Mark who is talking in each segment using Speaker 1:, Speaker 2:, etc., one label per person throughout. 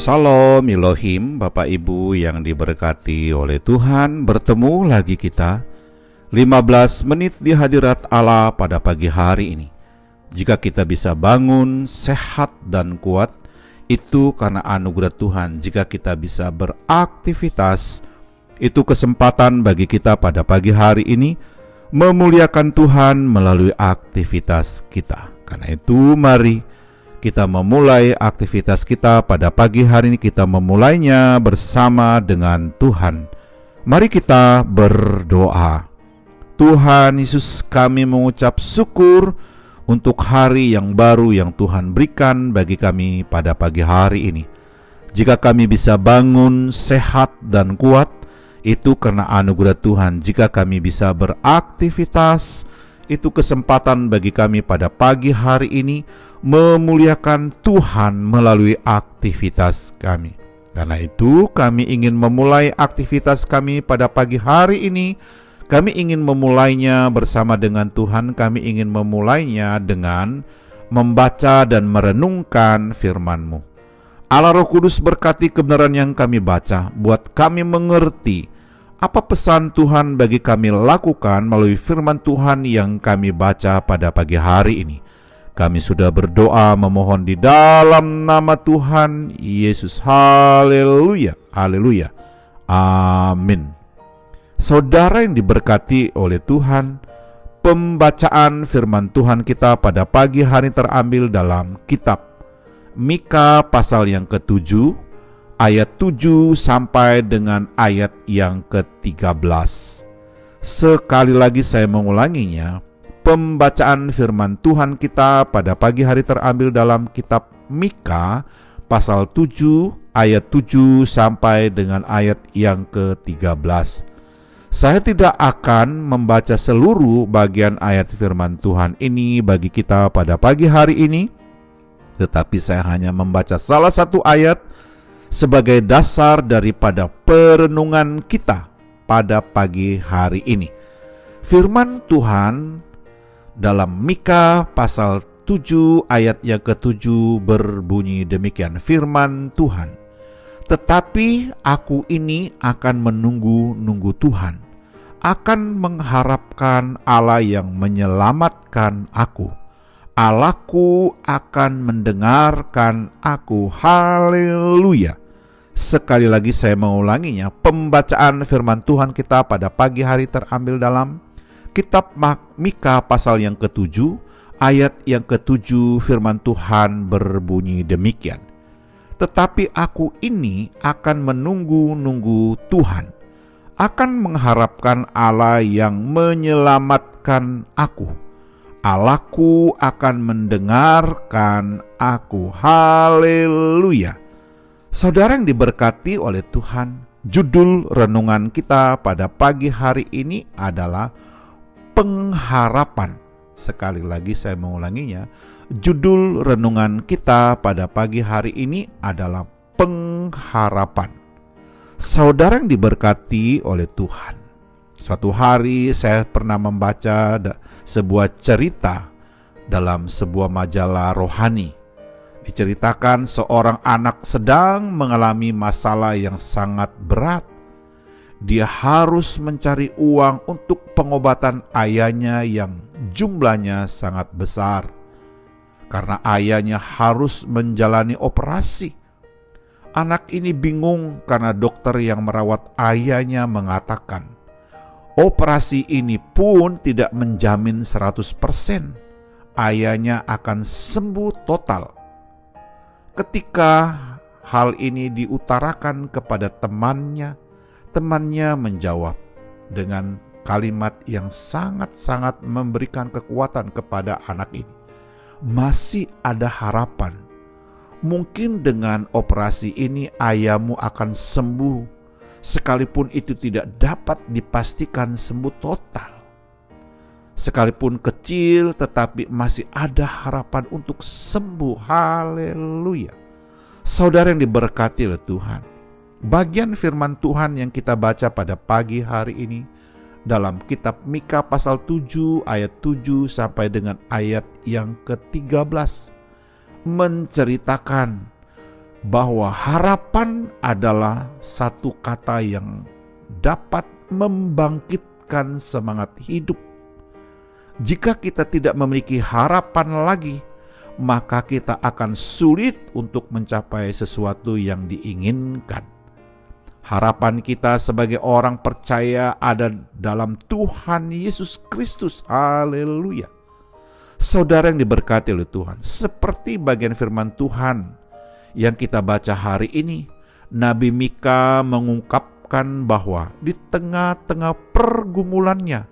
Speaker 1: Shalom Elohim, Bapak Ibu yang diberkati oleh Tuhan. Bertemu lagi kita 15 menit di hadirat Allah pada pagi hari ini. Jika kita bisa bangun sehat dan kuat, itu karena anugerah Tuhan. Jika kita bisa beraktivitas, itu kesempatan bagi kita pada pagi hari ini memuliakan Tuhan melalui aktivitas kita. Karena itu mari kita memulai aktivitas kita pada pagi hari ini. Kita memulainya bersama dengan Tuhan. Mari kita berdoa. Tuhan Yesus, kami mengucap syukur untuk hari yang baru yang Tuhan berikan bagi kami pada pagi hari ini. Jika kami bisa bangun sehat dan kuat, itu karena anugerah Tuhan. Jika kami bisa beraktivitas, itu kesempatan bagi kami pada pagi hari ini memuliakan Tuhan melalui aktivitas kami. Karena itu kami ingin memulai aktivitas kami pada pagi hari ini. Kami ingin memulainya bersama dengan Tuhan. Kami ingin memulainya dengan membaca dan merenungkan firman-Mu. Allah Roh Kudus, berkati kebenaran yang kami baca, buat kami mengerti apa pesan Tuhan bagi kami lakukan melalui firman Tuhan yang kami baca pada pagi hari ini. Kami sudah berdoa memohon di dalam nama Tuhan Yesus. Haleluya, haleluya, amin. Saudara yang diberkati oleh Tuhan, pembacaan firman Tuhan kita pada pagi hari terambil dalam kitab Mika pasal yang ke-7, ayat 7 sampai dengan ayat yang ke-13. Sekali lagi saya mengulanginya. Pembacaan firman Tuhan kita pada pagi hari terambil dalam kitab Mika pasal 7 ayat 7 sampai dengan ayat yang ke-13. Saya tidak akan membaca seluruh bagian ayat firman Tuhan ini bagi kita pada pagi hari ini, tetapi saya hanya membaca salah satu ayat sebagai dasar daripada perenungan kita pada pagi hari ini. Firman Tuhan dalam Mika pasal 7 ayat yang ke-7 berbunyi demikian. Firman Tuhan, tetapi aku ini akan menunggu Tuhan, akan mengharapkan Allah yang menyelamatkan aku. Allahku akan mendengarkan aku. Haleluya. Sekali lagi saya mengulanginya. Pembacaan firman Tuhan kita pada pagi hari terambil dalam kitab Mika pasal yang ke-7 ayat yang ke-7. Firman Tuhan berbunyi demikian. Tetapi aku ini akan menunggu Tuhan, akan mengharapkan Allah yang menyelamatkan aku. Allahku akan mendengarkan aku. Haleluya. Saudara yang diberkati oleh Tuhan, judul renungan kita pada pagi hari ini adalah pengharapan. Sekali lagi saya mengulanginya. Judul renungan kita pada pagi hari ini adalah pengharapan. Saudara yang diberkati oleh Tuhan, suatu hari saya pernah membaca sebuah cerita dalam sebuah majalah rohani. Diceritakan seorang anak sedang mengalami masalah yang sangat berat. Dia harus mencari uang untuk pengobatan ayahnya yang jumlahnya sangat besar. Karena ayahnya harus menjalani operasi. Anak ini bingung karena dokter yang merawat ayahnya mengatakan, operasi ini pun tidak menjamin 100% ayahnya akan sembuh total. Ketika hal ini diutarakan kepada temannya menjawab dengan kalimat yang sangat-sangat memberikan kekuatan kepada anak ini. Masih ada harapan. Mungkin dengan operasi ini ayahmu akan sembuh, sekalipun itu tidak dapat dipastikan sembuh total. Sekalipun kecil, tetapi masih ada harapan untuk sembuh. Haleluya. Saudara yang diberkati oleh Tuhan, bagian firman Tuhan yang kita baca pada pagi hari ini dalam kitab Mika pasal 7 ayat 7 sampai dengan ayat yang ke-13 menceritakan bahwa harapan adalah satu kata yang dapat membangkitkan semangat hidup. Jika kita tidak memiliki harapan lagi, maka kita akan sulit untuk mencapai sesuatu yang diinginkan. Harapan kita sebagai orang percaya ada dalam Tuhan Yesus Kristus. Haleluya. Saudara yang diberkati oleh Tuhan, seperti bagian firman Tuhan yang kita baca hari ini, Nabi Mika mengungkapkan bahwa di tengah-tengah pergumulannya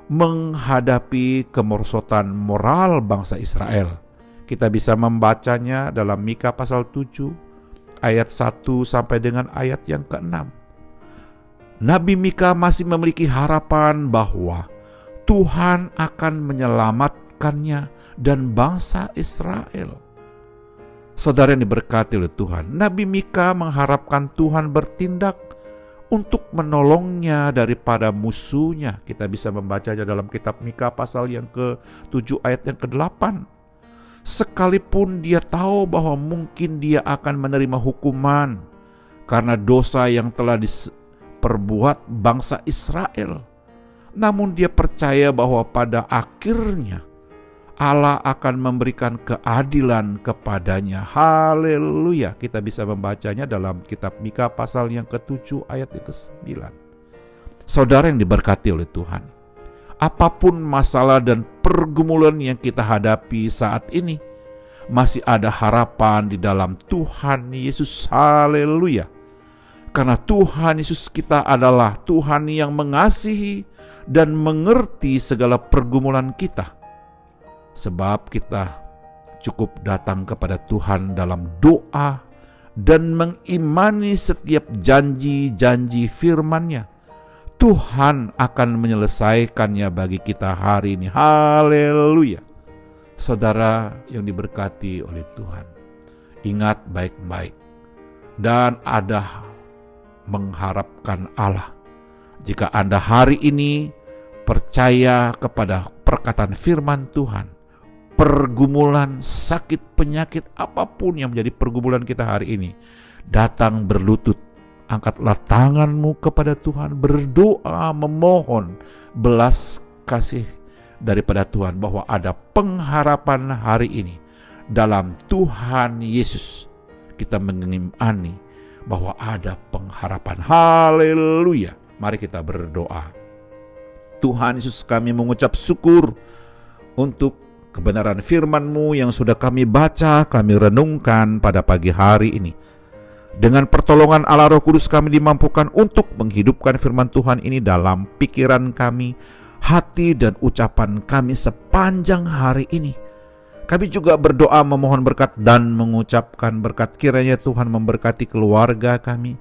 Speaker 1: menghadapi kemerosotan moral bangsa Israel, kita bisa membacanya dalam Mika pasal 7 ayat 1 sampai dengan ayat yang ke-6. Nabi Mika masih memiliki harapan bahwa Tuhan akan menyelamatkannya dan bangsa Israel. Saudara yang diberkati oleh Tuhan, Nabi Mika mengharapkan Tuhan bertindak untuk menolongnya daripada musuhnya. Kita bisa membacanya dalam kitab Mika pasal yang ke-7 ayat yang ke-8. Sekalipun dia tahu bahwa mungkin dia akan menerima hukuman karena dosa yang telah diperbuat bangsa Israel, namun dia percaya bahwa pada akhirnya Allah akan memberikan keadilan kepadanya. Haleluya. Kita bisa membacanya dalam kitab Mika pasal yang ke-7 ayat yang ke-9. Saudara yang diberkati oleh Tuhan, apapun masalah dan pergumulan yang kita hadapi saat ini, masih ada harapan di dalam Tuhan Yesus. Haleluya. Karena Tuhan Yesus kita adalah Tuhan yang mengasihi dan mengerti segala pergumulan kita. Sebab kita cukup datang kepada Tuhan dalam doa dan mengimani setiap janji-janji firman-Nya. Tuhan akan menyelesaikannya bagi kita hari ini. Haleluya. Saudara yang diberkati oleh Tuhan, ingat baik-baik dan ada mengharapkan Allah. Jika Anda hari ini percaya kepada perkataan firman Tuhan, pergumulan, sakit, penyakit, apapun yang menjadi pergumulan kita hari ini, datang berlutut, angkatlah tanganmu kepada Tuhan, berdoa, memohon belas kasih daripada Tuhan, bahwa ada pengharapan hari ini dalam Tuhan Yesus. Kita mengimani bahwa ada pengharapan. Haleluya. Mari kita berdoa. Tuhan Yesus, kami mengucap syukur untuk kebenaran firman-Mu yang sudah kami baca, kami renungkan pada pagi hari ini. Dengan pertolongan Allah Roh Kudus kami dimampukan untuk menghidupkan firman Tuhan ini dalam pikiran kami, hati dan ucapan kami sepanjang hari ini. Kami juga berdoa memohon berkat dan mengucapkan berkat. Kiranya Tuhan memberkati keluarga kami,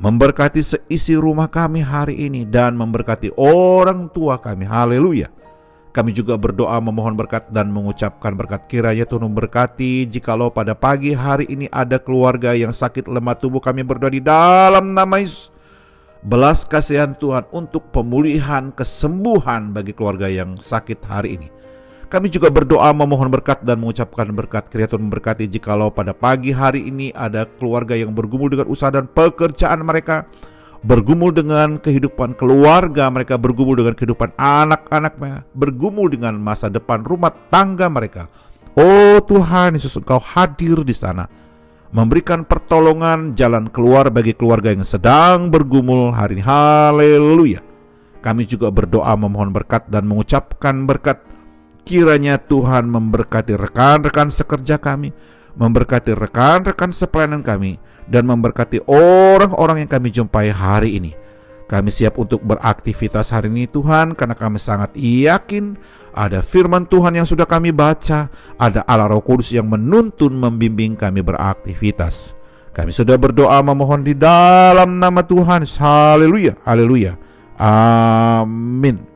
Speaker 1: memberkati seisi rumah kami hari ini, dan memberkati orang tua kami. Haleluya. Kami juga berdoa memohon berkat dan mengucapkan berkat. Kiranya Tuhan memberkati jikalau pada pagi hari ini ada keluarga yang sakit lemah tubuh. Kami berdoa di dalam nama Yesus, belas kasihan Tuhan untuk pemulihan, kesembuhan bagi keluarga yang sakit hari ini. Kami juga berdoa memohon berkat dan mengucapkan berkat. Kiranya Tuhan memberkati jikalau pada pagi hari ini ada keluarga yang bergumul dengan usaha dan pekerjaan mereka, bergumul dengan kehidupan keluarga mereka, bergumul dengan kehidupan anak-anak mereka, bergumul dengan masa depan rumah tangga mereka. Oh Tuhan Yesus, Engkau hadir di sana, memberikan pertolongan, jalan keluar bagi keluarga yang sedang bergumul hari ini. Haleluya. Kami juga berdoa memohon berkat dan mengucapkan berkat. Kiranya Tuhan memberkati rekan-rekan sekerja kami, memberkati rekan-rekan sepelayanan kami, dan memberkati orang-orang yang kami jumpai hari ini. Kami siap untuk beraktivitas hari ini Tuhan, karena kami sangat yakin ada firman Tuhan yang sudah kami baca, ada Allah Roh Kudus yang menuntun membimbing kami beraktivitas. Kami sudah berdoa memohon di dalam nama Tuhan. Haleluya, haleluya, amin.